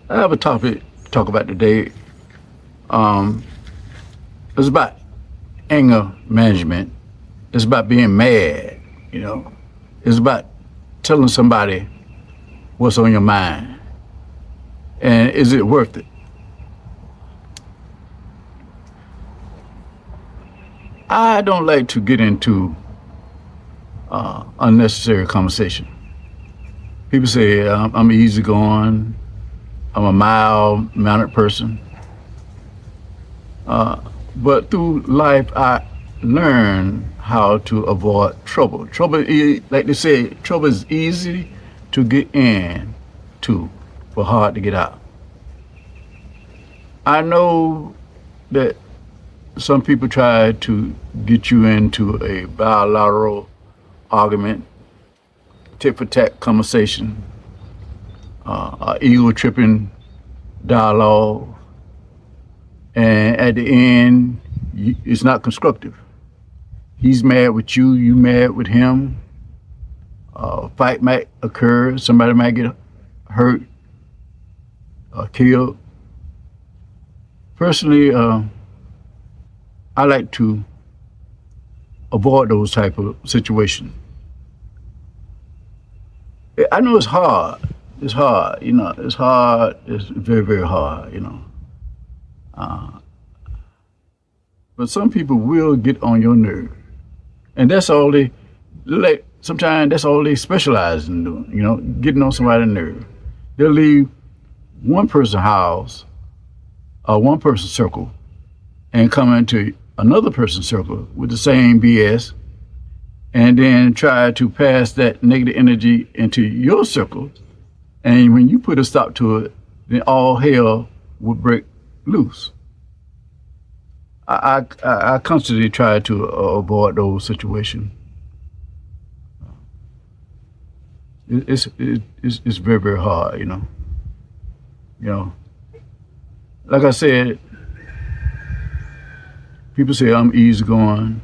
I have a topic to talk about today. Um, it's about anger management. It's about being mad. You know, it's about telling somebody what's on your mind, and is it worth it? I don't like to get into unnecessary conversation. People say I'm easygoing. I'm a mild mannered person. But through life, I learn how to avoid trouble. Like they say, trouble is easy to get in to, but hard to get out. I know that some people try to get you into a bilateral argument, tit for tat conversation, ego tripping dialogue, and at the end, it's not constructive. He's mad with you, you mad with him. A fight might occur, somebody might get hurt or killed. Personally, I like to avoid those type of situations. I know it's hard. It's hard, It's hard. It's very, very hard, But some people will get on your nerve, and that's all they like. Sometimes that's all they specialize in doing. Getting on somebody's nerve. They'll leave one person's house or one person's circle and come into another person's circle with the same BS, and then try to pass that negative energy into your circle. And when you put a stop to it, then all hell will break loose. I constantly try to avoid those situations. It's very, very hard, Like I said, people say I'm easygoing,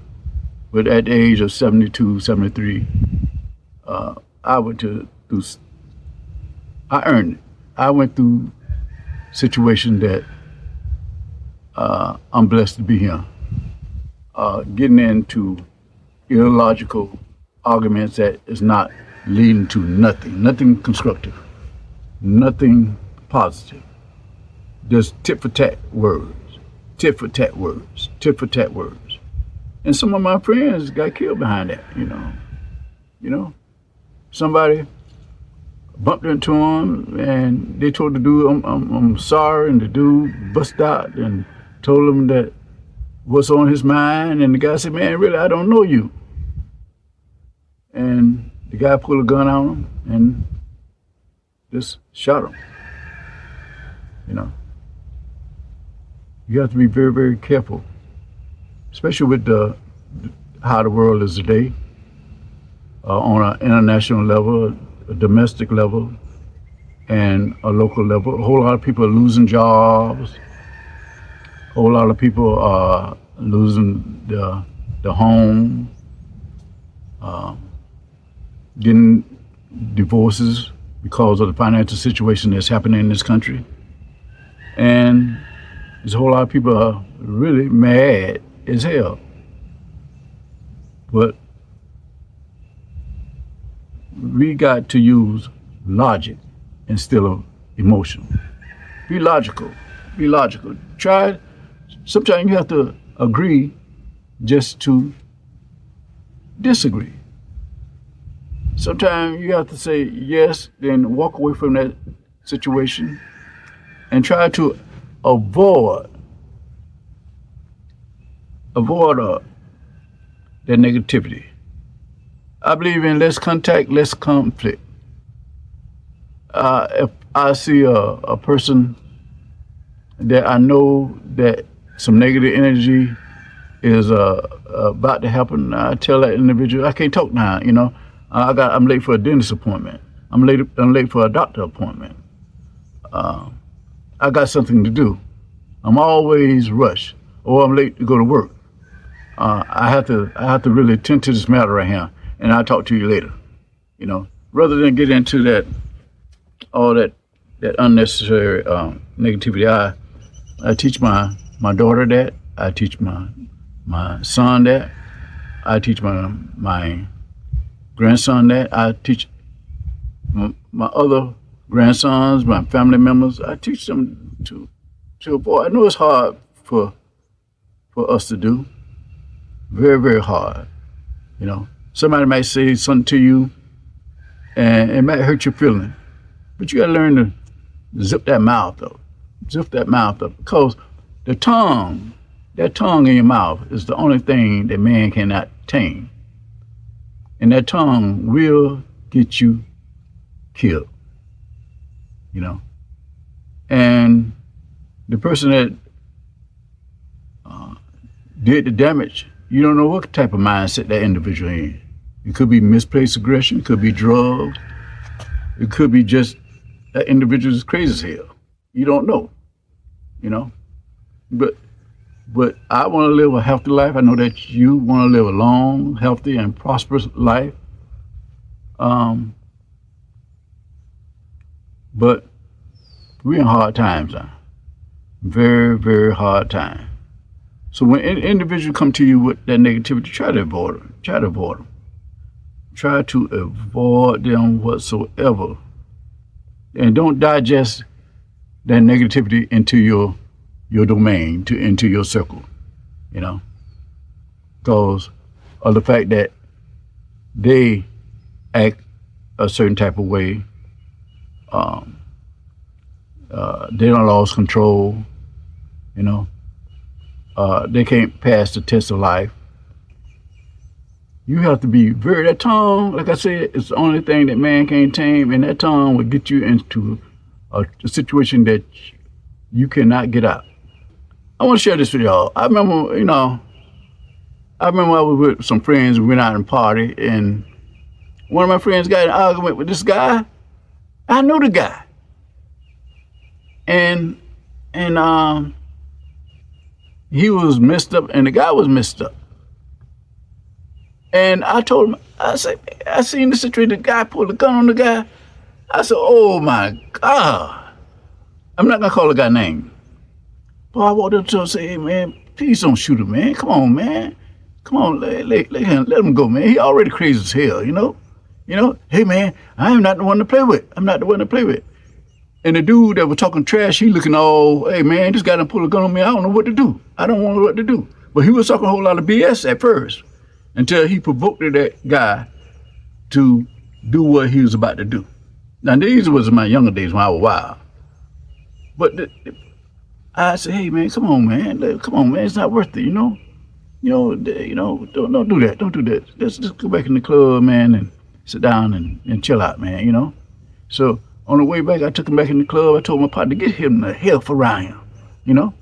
but at the age of 72, 73, I went through. I earned it. I went through situations that I'm blessed to be here. Getting into illogical arguments that is not leading to nothing constructive, nothing positive. Just tit for tat words, tit for tat words, tit for tat words. And some of my friends got killed behind that, Somebody bumped into him and they told the dude, I'm sorry, and the dude busted out and told him that what's on his mind, and the guy said, man, really, I don't know you. And the guy pulled a gun on him and just shot him. You have to be very, very careful, especially with how the world is today, on an international level, a domestic level, and a local level. A whole lot of people are losing jobs. A whole lot of people are losing the home, getting divorces because of the financial situation that's happening in this country. And there's a whole lot of people are really mad as hell. But we got to use logic instead of emotion. Be logical. Be logical. Sometimes you have to agree just to disagree. Sometimes you have to say yes, then walk away from that situation and try to avoid that negativity. I believe in less contact, less conflict. If I see a person that I know that some negative energy is about to happen, I tell that individual, I can't talk now. I'm late for a dentist appointment. I'm late for a doctor appointment. I got something to do. I'm always rushed, or I'm late to go to work. I have to really attend to this matter right here, and I'll talk to you later. Rather than get into all that that unnecessary negativity. I teach my daughter that. I teach my son that. I teach my grandson that. I teach my other grandsons, my family members. I teach them to avoid. I know it's hard for us to do. Very, very hard. You know, somebody might say something to you, and it might hurt your feeling, but you got to learn to zip that mouth up. Zip that mouth up, because the tongue, that tongue in your mouth is the only thing that man cannot tame. And that tongue will get you killed, you know. And the person that did the damage, you don't know what type of mindset that individual in. It could be misplaced aggression, it could be drugs, it could be just that individual is crazy as hell. You don't know, you know. But I want to live a healthy life. I know that you want to live a long, healthy, and prosperous life. But we're in hard times now. Very, very hard time. So when individuals come to you with that negativity, try to avoid them. Try to avoid them. Try to avoid them whatsoever. And don't digest that negativity into your domain, into your circle, you know, because of the fact that they act a certain type of way. They don't lose control, you know. They can't pass the test of life. You have to be that tongue, like I said, it's the only thing that man can't tame, and that tongue will get you into a situation that you cannot get out. I want to share this with y'all. I remember, I was with some friends. We went out and party, and one of my friends got in an argument with this guy. I know the guy, and he was messed up, and the guy was messed up. And I told him, I said, I seen the situation. The guy pulled a gun on the guy. I said, oh my God. I'm not gonna call the guy name. But I walked up to him and said, hey man, please don't shoot him, man. Come on, man. Come on, let him go, man. He already crazy as hell, you know? Hey man, I am not the one to play with. I'm not the one to play with. And the dude that was talking trash, he looking all, hey man, this guy done pull a gun on me. I don't know what to do. I don't know what to do. But he was talking a whole lot of BS at first, until he provoked that guy to do what he was about to do. Now, these was my younger days when I was wild. But I said, hey, man, come on, man. It's not worth it, don't do that. Don't do that. Let's just go back in the club, man, and sit down and chill out, man, So on the way back, I took him back in the club. I told my partner, get him the hell around him,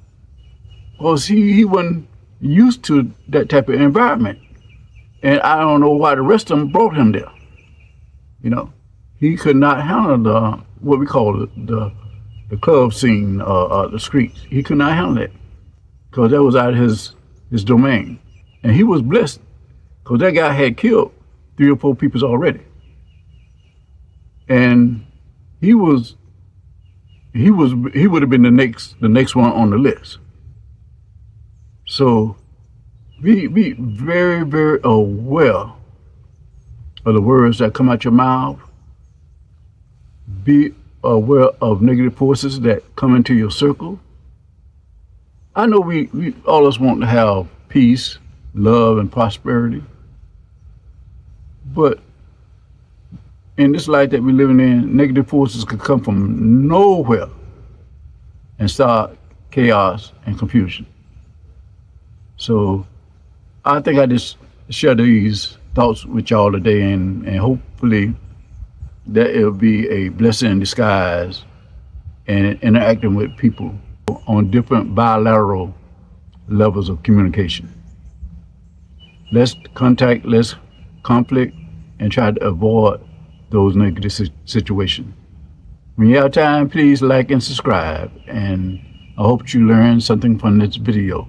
Because he wasn't used to that type of environment. And I don't know why the rest of them brought him there. He could not handle what we call the club scene, the streets. He could not handle it, because that was out of his domain. And he was blessed, because that guy had killed 3 or 4 people already. And he would have been the next one on the list. So be very, very aware of the words that come out your mouth. Be aware of negative forces that come into your circle. I know we all of us want to have peace, love, and prosperity. But in this life that we're living in, negative forces could come from nowhere and start chaos and confusion. So I think I just share these thoughts with y'all today, and hopefully that it'll be a blessing in disguise and interacting with people on different bilateral levels of communication. Less contact, less conflict, and try to avoid those negative situations. When you have time, please like and subscribe, and I hope you learned something from this video.